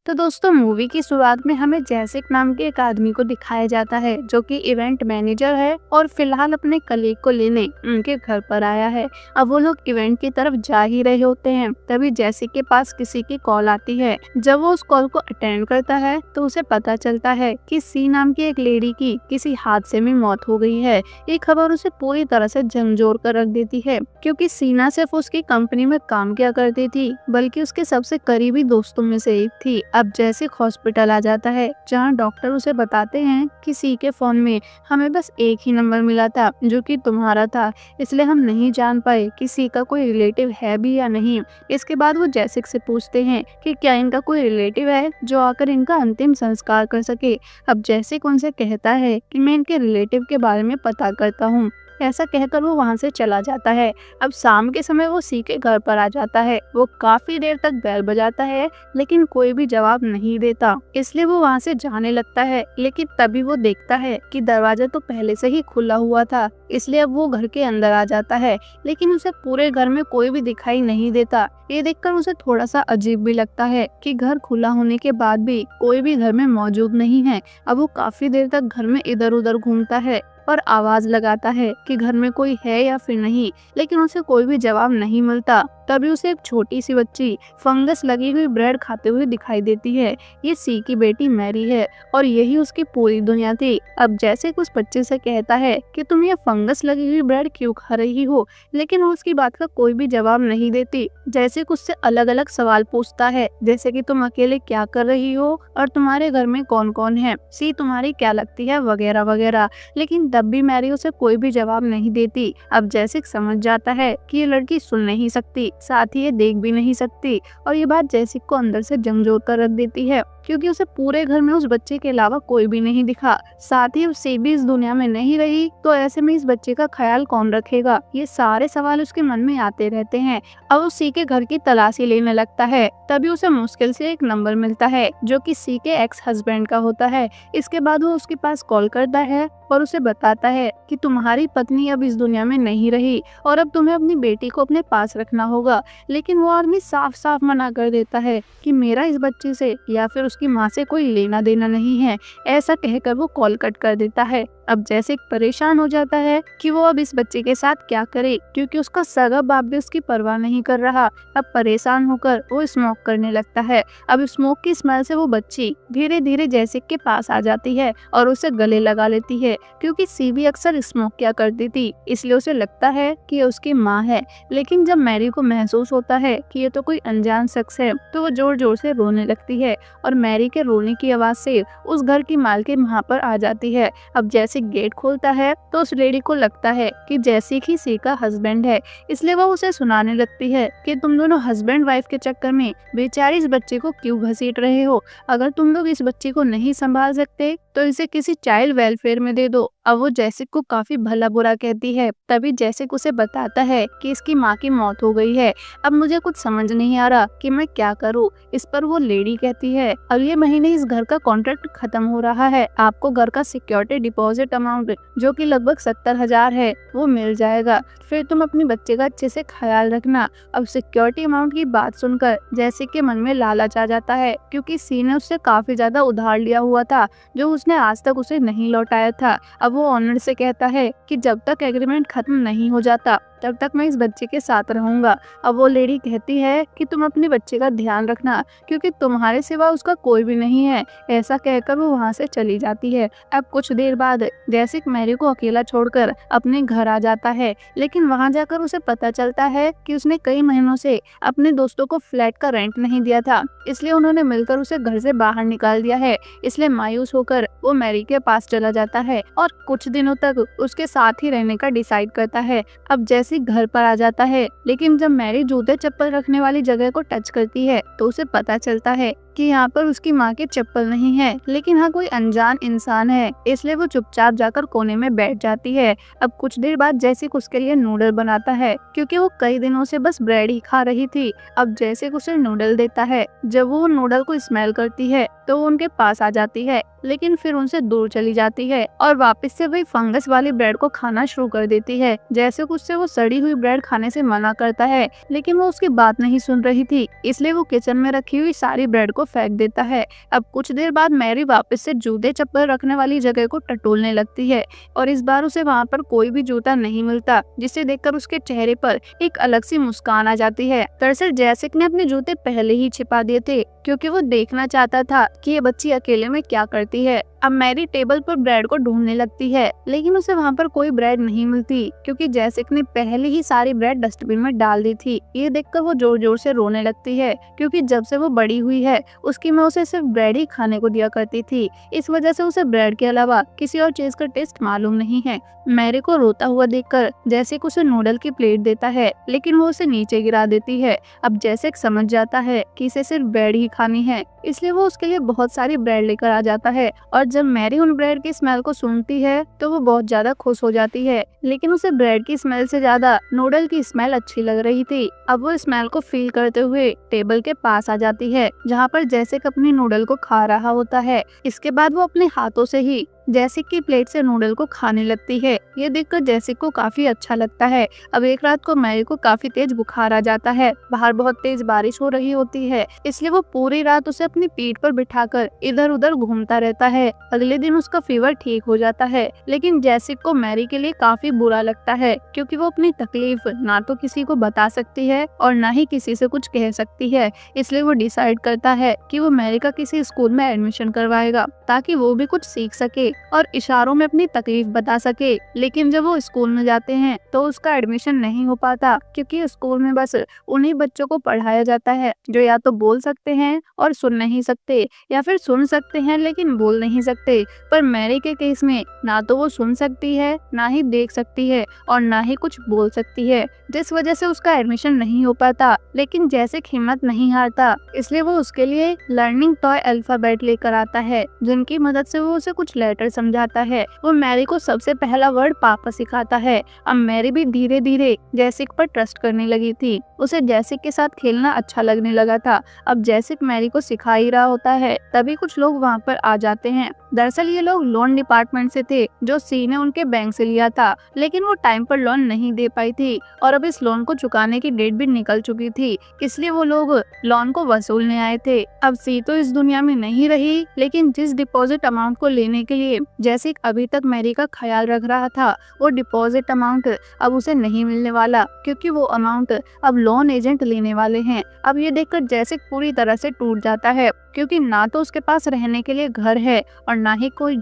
तो दोस्तों मूवी की शुरुआत में हमें जैसिक नाम के एक आदमी को दिखाया जाता है जो कि इवेंट मैनेजर है और फिलहाल अपने कलीग को लेने उनके घर पर आया है। अब वो लोग इवेंट की तरफ जा ही रहे होते हैं, तभी जैसिक के पास किसी की कॉल आती है। जब वो उस कॉल को अटेंड करता है तो उसे पता चलता है कि सी नाम की एक लेडी की किसी हादसे में मौत हो गई है। ये खबर उसे पूरी तरह से झंझोर कर रख देती है, क्योंकि सी न सिर्फ उसकी कंपनी में काम किया करती थी बल्कि उसके सबसे करीबी दोस्तों में से एक थी। अब जैसिक हॉस्पिटल आ जाता है, जहां डॉक्टर उसे बताते हैं कि सी के फोन में हमें बस एक ही नंबर मिला था जो कि तुम्हारा था, इसलिए हम नहीं जान पाए कि सी का कोई रिलेटिव है भी या नहीं। इसके बाद वो जैसिक से पूछते हैं कि क्या इनका कोई रिलेटिव है जो आकर इनका अंतिम संस्कार कर सके। अब जैसिक उनसे कहता है कि मैं इनके रिलेटिव के बारे में पता करता हूँ। ऐसा कहकर वो वहां से चला जाता है। अब शाम के समय वो सी के घर पर आ जाता है। वो काफी देर तक बेल बजाता है लेकिन कोई भी जवाब नहीं देता, इसलिए वो वहां से जाने लगता है। लेकिन तभी वो देखता है कि दरवाजा तो पहले से ही खुला हुआ था, इसलिए अब वो घर के अंदर आ जाता है। लेकिन उसे पूरे घर में कोई भी दिखाई नहीं देता। ये देखकर उसे थोड़ा सा अजीब भी लगता है कि घर खुला होने के बाद भी कोई भी घर में मौजूद नहीं है। अब वो काफी देर तक घर में इधर उधर घूमता है और आवाज लगाता है कि घर में कोई है या फिर नहीं, लेकिन उसे कोई भी जवाब नहीं मिलता। तभी उसे एक छोटी सी बच्ची फंगस लगी हुई ब्रेड खाते हुए दिखाई देती है। ये सी की बेटी मैरी है और यही उसकी पूरी दुनिया थी। अब जैसे उस बच्चे से कहता है कि तुम ये फंगस लगी हुई ब्रेड क्यों खा रही हो, लेकिन वो उसकी बात का कोई भी जवाब नहीं देती। जैसे उससे अलग अलग सवाल पूछता है, जैसे कि तुम अकेले क्या कर रही हो और तुम्हारे घर में कौन कौन है, सी तुम्हारी क्या लगती है, वगैरह वगैरह। लेकिन तब भी मैरी उसे कोई भी जवाब नहीं देती। अब जैसिक समझ जाता है कि ये लड़की सुन नहीं सकती, साथ ही ये देख भी नहीं सकती, और ये बात जैसिक को अंदर से झंझोर कर रख देती है, क्योंकि उसे पूरे घर में उस बच्चे के अलावा कोई भी नहीं दिखा। साथ ही उसे भी इस दुनिया में नहीं रही तो ऐसे में इस बच्चे का ख्याल कौन रखेगा। ये सारे सवाल उसके मन में आते रहते हैं। अब वो सी के घर की तलाशी लेने लगता है। तभी उसे मुश्किल से एक नंबर मिलता है जो कि सी के एक्स हस्बैंड का होता है। इसके बाद वो उसके पास कॉल करता है और उसे बताता है कि तुम्हारी पत्नी अब इस दुनिया में नहीं रही और अब तुम्हें अपनी बेटी को अपने पास रखना होगा। लेकिन वो आदमी साफ साफ मना कर देता है कि मेरा इस बच्चे से या फिर उसकी माँ से कोई लेना देना नहीं है। ऐसा कहकर वो कॉल कट कर देता है। अब जैसे परेशान हो जाता है कि वो अब इस बच्चे के साथ क्या करे, क्योंकि उसका सगा बाप भी उसकी परवाह नहीं कर रहा। अब परेशान होकर वो स्मोक करने लगता है। अब स्मोक की स्मेल से वो बच्ची धीरे धीरे जैसिक के पास आ जाती है और उसे गले लगा लेती है, क्योंकि सी भी अक्सर स्मोक किया करती थी, इसलिए उसे लगता है कि ये उसकी माँ है। लेकिन जब मैरी को महसूस होता है कि ये तो कोई अनजान शख्स है तो वो जोर जोर से रोने लगती है और मैरी के रोने की आवाज से उस घर की मालकिन वहाँ पर आ जाती है। अब जैसे गेट खोलता है तो उस लेडी को लगता है कि जैसिक ही सी का हस्बैंड है, इसलिए वो उसे सुनाने लगती है कि तुम दोनों हस्बैंड वाइफ के चक्कर में बेचारी इस बच्चे को क्यों घसीट रहे हो। अगर तुम लोग इस बच्चे को नहीं संभाल सकते तो इसे किसी चाइल्ड वेलफेयर में दे दो। अब वो जैसिक को काफी भला बुरा कहती है। तभी जैसिक उसे बताता है कि इसकी माँ की मौत हो गई है। अब मुझे कुछ समझ नहीं आ रहा कि मैं क्या करूँ। इस पर वो लेडी कहती है अगले महीने इस घर का कॉन्ट्रैक्ट खत्म हो रहा है, आपको घर का सिक्योरिटी डिपॉजिट अमाउंट जो कि लगभग 70,000 है वो मिल जाएगा, फिर तुम अपने बच्चे का अच्छे से ख्याल रखना। अब सिक्योरिटी अमाउंट की बात सुनकर जैसिक के मन में लालच आ जाता है, क्योंकि सी ने उससे काफी ज्यादा उधार लिया हुआ था जो उसने आज तक उसे नहीं लौटाया था। अब वो ऑनर से कहता है कि जब तक एग्रीमेंट खत्म नहीं हो जाता तब तक मैं इस बच्चे के साथ रहूंगा। अब वो लेडी कहती है कि तुम अपने बच्चे का ध्यान रखना, क्योंकि तुम्हारे सिवा उसका कोई भी नहीं है। ऐसा कहकर वो वहाँ से चली जाती है। अब कुछ देर बाद जैसिक मैरी को अकेला छोड़कर अपने घर आ जाता है, लेकिन वहाँ जाकर उसे पता चलता है कि उसने कई महीनों से अपने दोस्तों को फ्लैट का रेंट नहीं दिया था, इसलिए उन्होंने मिलकर उसे घर से बाहर निकाल दिया है। इसलिए मायूस होकर वो मैरी के पास चला जाता है और कुछ दिनों तक उसके साथ ही रहने का डिसाइड करता है। अब जैसिक घर पर आ जाता है, लेकिन जब मैरी जूते चप्पल रखने वाली जगह को टच करती है तो उसे पता चलता है कि यहाँ पर उसकी माँ की चप्पल नहीं है, लेकिन हाँ कोई अनजान इंसान है। इसलिए वो चुपचाप जाकर कोने में बैठ जाती है। अब कुछ देर बाद जैसिक उसके लिए नूडल बनाता है, क्योंकि वो कई दिनों से बस ब्रेड ही खा रही थी। अब जैसिक उसे नूडल देता है। जब वो नूडल को स्मेल करती है तो वो उनके पास आ जाती है, लेकिन फिर उनसे दूर चली जाती है और वापस से वही फंगस वाली ब्रेड को खाना शुरू कर देती है। जैसे उससे वो सड़ी हुई ब्रेड खाने से मना करता है, लेकिन वो उसकी बात नहीं सुन रही थी, इसलिए वो किचन में रखी हुई सारी ब्रेड को फेंक देता है। अब कुछ देर बाद मैरी वापस से जूते चप्पल रखने वाली जगह को टटोलने लगती है और इस बार उसे वहाँ पर कोई भी जूता नहीं मिलता, जिसे देखकर उसके चेहरे पर एक अलग सी मुस्कान आ जाती है। दरअसल जैसिक ने अपने जूते पहले ही छिपा दिए थे क्योंकि वो देखना चाहता था कि ये बच्ची अकेले में क्या करती है। अब मैरी टेबल पर ब्रेड को ढूंढने लगती है, लेकिन उसे वहाँ पर कोई ब्रेड नहीं मिलती क्योंकि जैसिक ने पहले ही सारी ब्रेड डस्टबिन में डाल दी थी। ये देखकर वो जोर जोर से रोने लगती है क्योंकि जब से वो बड़ी हुई है उसकी माँ उसे सिर्फ ब्रेड ही खाने को दिया करती थी। इस वजह से उसे ब्रेड के अलावा किसी और चीज का टेस्ट मालूम नहीं है। मैरी को रोता हुआ देखकर जैसिक उसे नूडल की प्लेट देता है, लेकिन वो उसे नीचे गिरा देती है। अब जैसिक समझ जाता है कि इसे सिर्फ ब्रेड ही खानी है, इसलिए वो उसके लिए बहुत सारी ब्रेड लेकर आ जाता है और जब मैरी उन ब्रेड की स्मेल को सुनती है तो वो बहुत ज्यादा खुश हो जाती है। लेकिन उसे ब्रेड की स्मेल से ज्यादा नूडल की स्मेल अच्छी लग रही थी। अब वो स्मेल को फील करते हुए टेबल के पास आ जाती है जहाँ पर जैसिक अपनी नूडल को खा रहा होता है। इसके बाद वो अपने हाथों से ही जैसिक की प्लेट से नूडल को खाने लगती है। ये देखकर जैसिक को काफी अच्छा लगता है। अब एक रात को मैरी को काफी तेज बुखार आ जाता है। बाहर बहुत तेज बारिश हो रही होती है, इसलिए वो पूरी रात उसे अपनी पीठ पर बिठाकर इधर उधर घूमता रहता है। अगले दिन उसका फीवर ठीक हो जाता है, लेकिन जैसिक को मैरी के लिए काफी बुरा लगता है क्योंकि वो अपनी तकलीफ ना तो किसी को बता सकती है और ना ही किसी से कुछ कह सकती है। इसलिए वो डिसाइड करता है कि वो मैरी का किसी स्कूल में एडमिशन करवाएगा ताकि वो भी कुछ सीख सके और इशारों में अपनी तकलीफ बता सके। लेकिन जब वो स्कूल में जाते हैं तो उसका एडमिशन नहीं हो पाता क्योंकि स्कूल में बस उन्हीं बच्चों को पढ़ाया जाता है जो या तो बोल सकते हैं और सुन नहीं सकते, या फिर सुन सकते हैं लेकिन बोल नहीं सकते। पर मैरी के केस में ना तो वो सुन सकती है, ना ही देख सकती है और ना ही कुछ बोल सकती है, जिस वजह से उसका एडमिशन नहीं हो पाता। लेकिन जैसे हिम्मत नहीं हारता, इसलिए वो उसके लिए लर्निंग टॉय अल्फाबेट लेकर आता है, जिनकी मदद से वो उसे कुछ लेटर समझाता है। वो मैरी को सबसे पहला वर्ड पापा सिखाता है। अब मैरी भी धीरे धीरे जैसिक पर ट्रस्ट करने लगी थी। उसे जैसिक के साथ खेलना अच्छा लगने लगा था। अब जैसिक मैरी को सिखा ही रहा होता है, तभी कुछ लोग वहाँ पर आ जाते हैं। दरअसल ये लोग लोन डिपार्टमेंट से थे जो सी ने उनके बैंक से लिया था, लेकिन वो टाइम पर लोन नहीं दे पाई थी और अब इस लोन को चुकाने की डेट भी निकल चुकी थी, इसलिए वो लोग लोन को वसूलने आए थे। अब सी तो इस दुनिया में नहीं रही, लेकिन जिस डिपॉजिट अमाउंट को लेने के लिए जैसिक अभी तक मैरी का ख्याल रख रहा था, वो डिपॉजिट अमाउंट अब उसे नहीं मिलने वाला क्योंकि वो अमाउंट अब लोन एजेंट लेने वाले हैं। अब ये देखकर जैसिक पूरी तरह से टूट जाता है क्योंकि ना तो उसके पास रहने के लिए घर है और ना ही कोई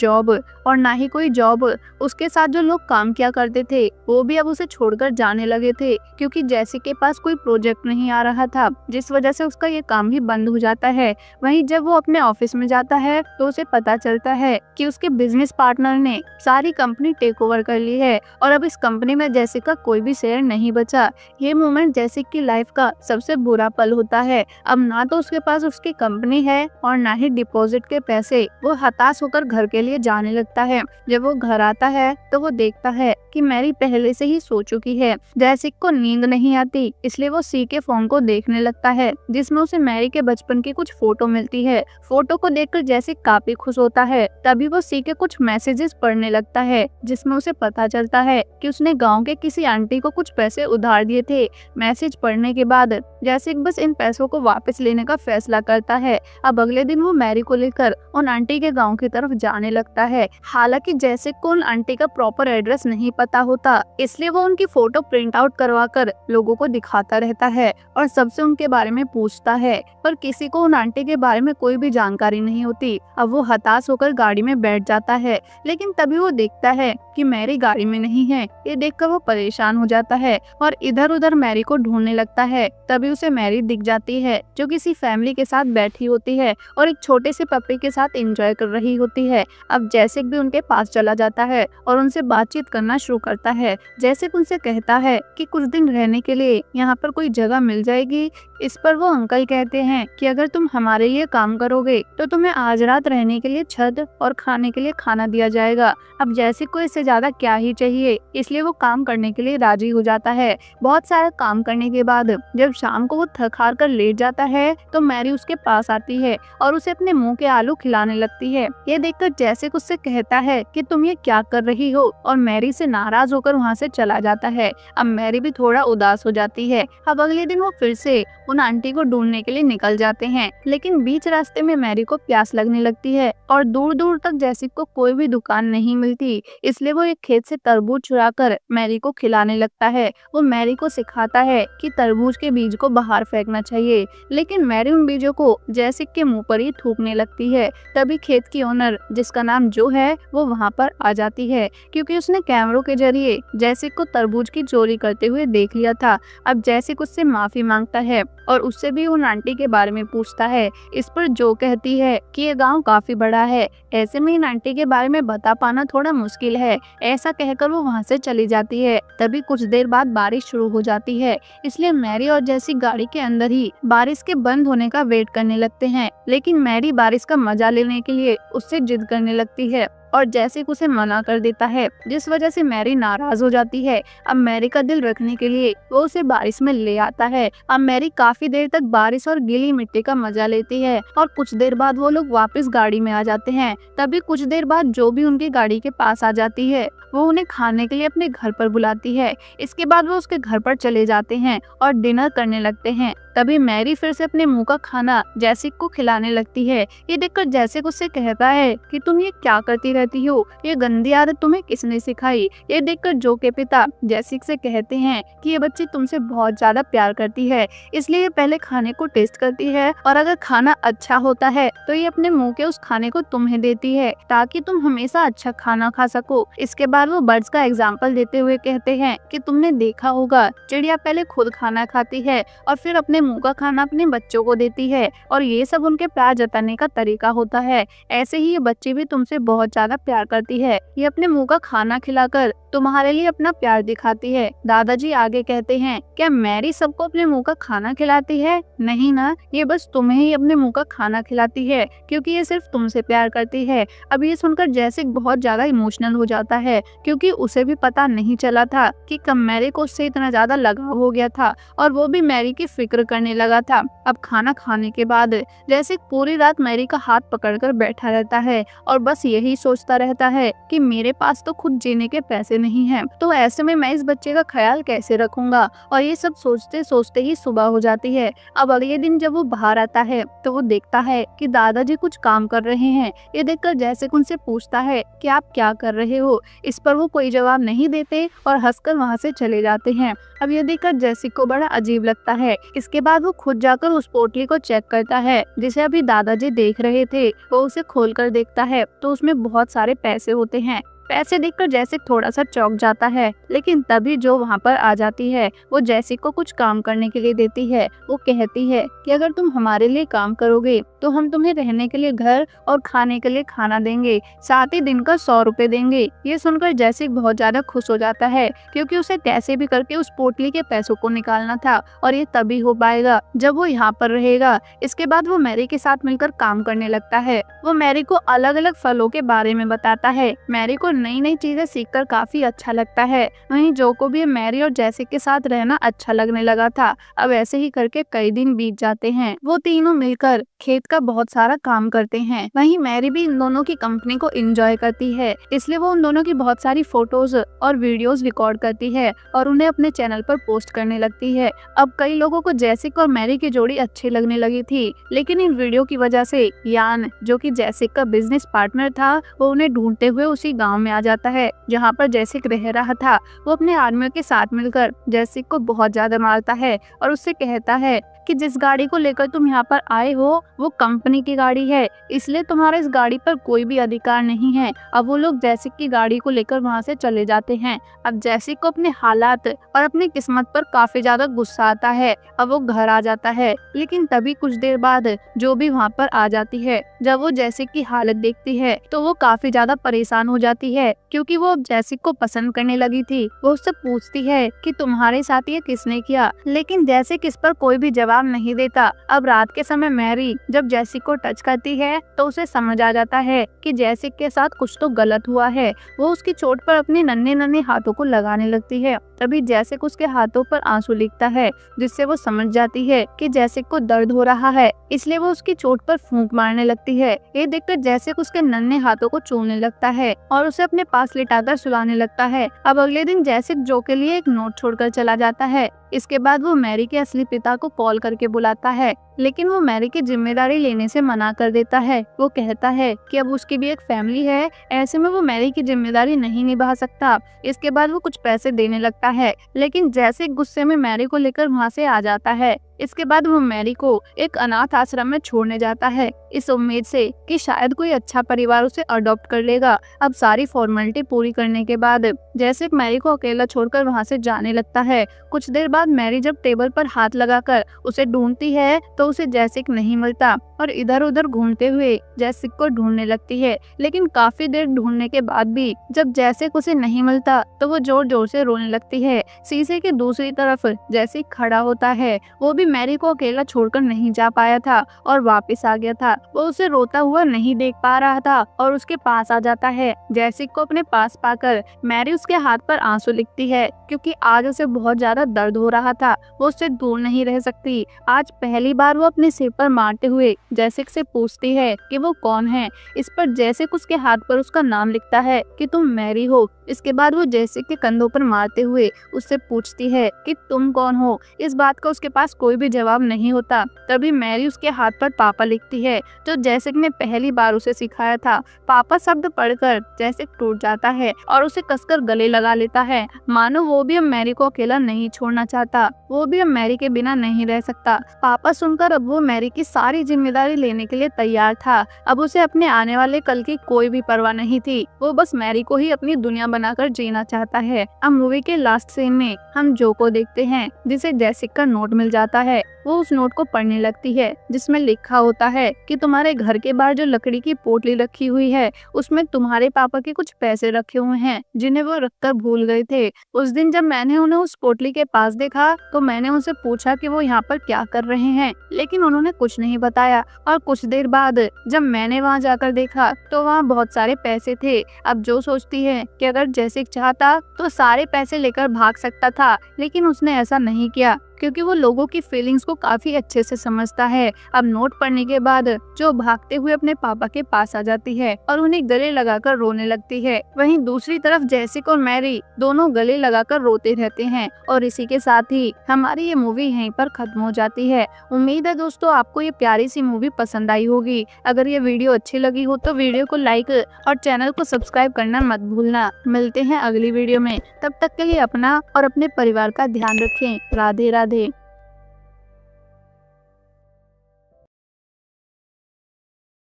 जॉब। उसके साथ जो लोग काम किया करते थे वो भी अब उसे छोड़कर जाने लगे थे क्योंकि जैसिक के पास कोई प्रोजेक्ट नहीं आ रहा था, जिस वजह से उसका ये काम भी बंद हो जाता है। वहीं जब वो अपने ऑफिस में जाता है तो उसे पता चलता है कि उसके बिजनेस पार्टनर ने सारी कंपनी टेक ओवर कर ली है और अब इस कंपनी में जैसिक का कोई भी शेयर नहीं बचा। ये मोमेंट जैसिक की लाइफ का सबसे बुरा पल होता है। अब ना तो उसके पास उसकी कंपनी है और ना ही डिपॉजिट के पैसे। वो हताश होकर घर के लिए जाने लगता है। जब वो घर आता है तो वो देखता है कि मैरी पहले से ही सो चुकी है। जैसिक को नींद नहीं आती, इसलिए वो सी के फोन को देखने लगता है जिसमें उसे मैरी के बचपन की कुछ फोटो मिलती है। फोटो को देखकर जैसिक काफी खुश होता है। तभी वो सी के कुछ मैसेजेस पढ़ने लगता है जिसमें उसे पता चलता है कि उसने गाँव के किसी आंटी को कुछ पैसे उधार दिए थे। मैसेज पढ़ने के बाद जैसिक बस इन पैसों को वापस लेने का फैसला करता है। अब अगले दिन वो मैरी को लेकर उन आंटी के गांव की तरफ जाने लगता है। हालांकि जैसिक को उन आंटी का प्रॉपर एड्रेस नहीं पता होता, इसलिए वो उनकी फोटो प्रिंट आउट करवाकर लोगों को दिखाता रहता है और सबसे उनके बारे में पूछता है, पर किसी को उन आंटी के बारे में कोई भी जानकारी नहीं होती। अब वो हताश होकर गाड़ी में बैठ जाता है, लेकिन तभी वो देखता है कि मैरी गाड़ी में नहीं है। ये देखकर वो परेशान हो जाता है और इधर उधर मैरी को ढूंढने लगता है। तभी उसे मैरी दिख जाती है जो किसी फैमिली के साथ बैठी होती है और एक छोटे से पप्पी के साथ एंजॉय कर रही होती है। अब जैसिक भी उनके पास चला जाता है और उनसे बातचीत करना शुरू करता है। जैसिक उनसे कहता है कि कुछ दिन रहने के लिए यहाँ पर कोई जगह मिल जाएगी। इस पर वो अंकल कहते हैं कि अगर तुम हमारे लिए काम करोगे तो तुम्हें आज रात रहने के लिए छत और खाने के लिए खाना दिया जाएगा। अब जैसिक को इससे ज्यादा क्या ही चाहिए, इसलिए वो काम करने के लिए राजी हो जाता है। बहुत सारा काम करने के बाद जब शाम को वो थक हार कर लेट जाता है तो मैरी उसके पास आती है है और उसे अपने मुंह के आलू खिलाने लगती है। ये देखकर जैसिक उससे कहता है कि तुम ये क्या कर रही हो, और मैरी से नाराज होकर वहाँ से चला जाता है। अब मैरी भी थोड़ा उदास हो जाती है। अब अगले दिन वो फिर से उन आंटी को ढूंढने के लिए निकल जाते हैं, लेकिन बीच रास्ते में मैरी को प्यास लगने लगती है और दूर दूर तक जैसिक को कोई भी दुकान नहीं मिलती, इसलिए वो एक खेत से तरबूज चुराकर मैरी को खिलाने लगता है। वो मैरी को सिखाता है कि तरबूज के बीज को बाहर फेंकना चाहिए, लेकिन मैरी उन बीजों को जैसिक के मुंह पर ही थूकने लगती है। तभी खेत की ओनर, जिसका नाम जो है, वो वहाँ पर आ जाती है, क्योंकि उसने कैमरों के जरिए जैसिक को तरबूज की चोरी करते हुए देख लिया था। अब जैसिक उससे माफी मांगता है और उससे भी उन आंटी के बारे में पूछता है। इस पर जो कहती है कि ये गांव काफी बड़ा है, ऐसे में इन आंटी के बारे में बता पाना थोड़ा मुश्किल है। ऐसा कहकर वो वहाँ से चली जाती है। तभी कुछ देर बाद बारिश शुरू हो जाती है, इसलिए मैरी और जैसिक गाड़ी के अंदर ही बारिश के बंद होने का वेट करने लगते हैं। लेकिन मैरी बारिश का मजा लेने के लिए उससे जिद करने लगती है और जैसिक उसे मना कर देता है, जिस वजह से मैरी नाराज हो जाती है। अब मैरी का दिल रखने के लिए वो उसे बारिश में ले आता है। अब मैरी काफी देर तक बारिश और गीली मिट्टी का मजा लेती है और कुछ देर बाद वो लोग वापस गाड़ी में आ जाते हैं। तभी कुछ देर बाद जो भी उनकी गाड़ी के पास आ जाती है, वो उन्हें खाने के लिए अपने घर पर बुलाती है। इसके बाद वो उसके घर पर चले जाते हैं और डिनर करने लगते हैं। तभी मैरी फिर से अपने मुंह का खाना जैसिक को खिलाने लगती है। ये देखकर जैसिक उससे कहता है कि तुम ये क्या करती रहती हो, ये गंदी आदत तुम्हें किसने सिखाई। ये देखकर जो के पिता जैसिक से कहते हैं कि ये बच्ची तुमसे बहुत ज्यादा प्यार करती है, इसलिए ये पहले खाने को टेस्ट करती है और अगर खाना अच्छा होता है तो ये अपने मुंह के उस खाने को तुम्हें देती है ताकि तुम हमेशा अच्छा खाना खा सको। इसके बाद वो बर्ड्स का एग्जाम्पल देते हुए कहते हैं कि तुमने देखा होगा, चिड़िया पहले खुद खाना खाती है और फिर अपने मुंह का खाना अपने बच्चों को देती है, और ये सब उनके प्यार जताने का तरीका होता है। ऐसे ही ये बच्ची भी तुमसे बहुत ज्यादा प्यार करती है, ये अपने मुंह का खाना खिलाकर तुम्हारे लिए अपना प्यार दिखाती है। दादाजी आगे कहते हैं, क्या मैरी सबको अपने मुंह का खाना खिलाती है? नहीं ना, ये बस तुम्हें ही अपने मुंह का खाना खिलाती है, क्योंकि ये सिर्फ तुमसे प्यार करती है। अब ये सुनकर जैसिक बहुत ज्यादा इमोशनल हो जाता है, क्योंकि उसे भी पता नहीं चला था कि कब मैरी को उससे इतना ज्यादा लगाव हो गया था और वो भी मैरी की फिक्र करने लगा था। अब खाना खाने के बाद जैसिक पूरी रात मैरी का हाथ पकड़कर बैठा रहता है और बस यही सोचता रहता है कि मेरे पास तो खुद जीने के पैसे नहीं हैं, तो ऐसे में मैं इस बच्चे का ख्याल कैसे रखूंगा। और ये सब सोचते सोचते ही सुबह हो जाती है। अब अगले दिन जब वो बाहर आता है तो वो देखता है कि दादाजी कुछ काम कर रहे हैं। ये देखकर जैसिक उनसे पूछता है कि आप क्या कर रहे हो। इस पर वो कोई जवाब नहीं देते और हंसकर वहाँ से चले जाते हैं। अब ये देखकर जैसिक को बड़ा अजीब लगता है। इसके बाद वो खुद जाकर उस पोटली को चेक करता है जिसे अभी दादाजी देख रहे थे। वो उसे खोलकर देखता है तो उसमें बहुत सारे पैसे होते हैं। पैसे देखकर जैसिक थोड़ा सा चौंक जाता है, लेकिन तभी जो वहाँ पर आ जाती है वो जैसिक को कुछ काम करने के लिए देती है। वो कहती है कि अगर तुम हमारे लिए काम करोगे तो हम तुम्हें रहने के लिए घर और खाने के लिए खाना देंगे, साथ ही दिन का 100 रुपए देंगे। ये सुनकर जैसिक बहुत ज्यादा खुश हो जाता है, क्योंकि उसे कैसे भी करके उस पोटली के पैसों को निकालना था और ये तभी हो पाएगा जब वो यहाँ पर रहेगा। इसके बाद वो मैरी के साथ मिलकर काम करने लगता है। वो मैरी को अलग अलग फलों के बारे में बताता है। मैरी को नई नई चीजें सीखकर काफी अच्छा लगता है। वहीं जो को भी मैरी और जैसिक के साथ रहना अच्छा लगने लगा था। अब ऐसे ही करके कई दिन बीत जाते हैं। वो तीनों मिलकर खेत का बहुत सारा काम करते हैं। वहीं मैरी भी इन दोनों की कंपनी को एंजॉय करती है, इसलिए वो उन दोनों की बहुत सारी फोटोज और वीडियोस रिकॉर्ड करती है और उन्हें अपने चैनल पर पोस्ट करने लगती है। अब कई लोगों को जैसिक और मैरी की जोड़ी अच्छी लगने लगी थी, लेकिन इन वीडियो की वजह से यान, जो कि जैसिक का बिजनेस पार्टनर था, वो उन्हें ढूंढते हुए उसी गाँव में आ जाता है जहाँ पर जैसिक रह रहा था। वो अपने आदमियों के साथ मिलकर जैसिक को बहुत ज्यादा मारता है और उससे कहता है कि जिस गाड़ी को लेकर तुम यहाँ पर आए हो वो कंपनी की गाड़ी है, इसलिए तुम्हारा इस गाड़ी पर कोई भी अधिकार नहीं है। अब वो लोग जैसिक की गाड़ी को लेकर वहाँ से चले जाते हैं। अब जैसिक को अपने हालात और अपनी किस्मत पर काफी ज्यादा गुस्सा आता है। अब वो घर आ जाता है, लेकिन तभी कुछ देर बाद जो भी वहाँ पर आ जाती है। जब वो जैसिक की हालत देखती है तो वो काफी ज्यादा परेशान हो जाती है, क्योंकि वो अब जैसिक को पसंद करने लगी थी। वो उससे पूछती है कि तुम्हारे साथ ये किसने किया, लेकिन जैसिक इस पर कोई भी जवाब जवाब नहीं देता। अब रात के समय मैरी जब जैसिक को टच करती है तो उसे समझ आ जाता है कि जैसिक के साथ कुछ तो गलत हुआ है। वो उसकी चोट पर अपने नन्हे नन्हे हाथों को लगाने लगती है। तभी जैसिक उसके हाथों पर आंसू लिखता है, जिससे वो समझ जाती है कि जैसिक को दर्द हो रहा है, इसलिए वो उसकी चोट पर फूंक मारने लगती है। ये देखकर जैसिक उसके नन्हे हाथों को चूमने लगता है और उसे अपने पास लिटाकर सुलाने लगता है। अब अगले दिन जैसिक जो के लिए एक नोट छोड़कर चला जाता है। इसके बाद वो मैरी के असली पिता को कॉल करके बुलाता है, लेकिन वो मैरी की जिम्मेदारी लेने से मना कर देता है। वो कहता है कि अब उसकी भी एक फैमिली है, ऐसे में वो मैरी की जिम्मेदारी नहीं निभा सकता। इसके बाद वो कुछ पैसे देने लगता है, लेकिन जैसे गुस्से में मैरी को लेकर वहाँ से आ जाता है। इसके बाद वो मैरी को एक अनाथ आश्रम में छोड़ने जाता है, इस उम्मीद से कि शायद कोई अच्छा परिवार उसे अडॉप्ट कर लेगा। अब सारी फॉर्मेलिटी पूरी करने के बाद जैसे मैरी को अकेला छोड़कर वहाँ से जाने लगता है। कुछ देर बाद मैरी जब टेबल पर हाथ लगाकर उसे ढूंढती है तो उसे जैसिक नहीं मिलता और इधर उधर घूमते हुए जैसिक को ढूंढने लगती है। लेकिन काफी देर ढूंढने के बाद भी जब जैसिक उसे नहीं मिलता तो वो जोर जोर से रोने लगती है। शीशे की दूसरी तरफ जैसिक खड़ा होता है। वो भी मैरी को अकेला छोड़कर नहीं जा पाया था और वापस आ गया था। वो उसे रोता हुआ नहीं देख पा रहा था और उसके पास आ जाता है। जैसिक को अपने पास पाकर मैरी उसके हाथ पर आंसू लिखती है, क्योंकि आज उसे बहुत ज्यादा दर्द हो रहा था। वो उससे दूर नहीं रह सकती। आज पहली बार वो अपने सिर पर मारते हुए जैसिक से पूछती है कि वो कौन है। इस पर जैसिक उसके हाथ पर उसका नाम लिखता है कि तुम मैरी हो। इसके बाद वो जैसिक के कंधों पर मारते हुए उससे पूछती है कि तुम कौन हो। इस बात का उसके पास कोई भी जवाब नहीं होता। तभी मैरी उसके हाथ पर पापा लिखती है, जो जैसिक ने पहली बार उसे सिखाया था। पापा शब्द पढ़कर जैसिक टूट जाता है और उसे कसकर गले लगा लेता है, मानो वो भी अब मैरी को अकेला नहीं छोड़ना चाहता। वो भी अब मैरी के बिना नहीं रह सकता। पापा सुनकर अब वो मैरी की सारी जिम्मेदारी लेने के लिए तैयार था। अब उसे अपने आने वाले कल की कोई भी परवाह नहीं थी। वो बस मैरी को ही अपनी दुनिया बनाकर जीना चाहता है। अब मूवी के लास्ट सीन में हम जो को देखते हैं, जिसे जैसिक का नोट मिल जाता है। वो उस नोट को पढ़ने लगती है, जिसमें लिखा होता है कि तुम्हारे घर के बाहर जो लकड़ी की पोटली रखी हुई है, उसमें तुम्हारे पापा के कुछ पैसे रखे हुए हैं, जिन्हें वो रखकर भूल गए थे। उस दिन जब मैंने उन्हें उस पोटली के पास देखा तो मैंने उनसे पूछा कि वो यहाँ पर क्या कर रहे हैं, लेकिन उन्होंने कुछ नहीं बताया। और कुछ देर बाद जब मैंने वहाँ जाकर देखा तो वहाँ बहुत सारे पैसे थे। अब जो सोचती है कि अगर जैसिक चाहता तो सारे पैसे लेकर भाग सकता था, लेकिन उसने ऐसा नहीं किया, क्योंकि वो लोगों की फीलिंग्स को काफी अच्छे से समझता है। अब नोट पढ़ने के बाद जो भागते हुए अपने पापा के पास आ जाती है और उन्हें गले लगाकर रोने लगती है। वहीं दूसरी तरफ जैसिक और मैरी दोनों गले लगाकर रोते रहते हैं। और इसी के साथ ही हमारी ये मूवी यहीं पर खत्म हो जाती है। उम्मीद है दोस्तों आपको ये प्यारी सी मूवी पसंद आई होगी। अगर ये वीडियो अच्छी लगी हो तो वीडियो को लाइक और चैनल को सब्सक्राइब करना मत भूलना। मिलते हैं अगली वीडियो में, तब तक के लिए अपना और अपने परिवार का ध्यान रखें। राधे राधे।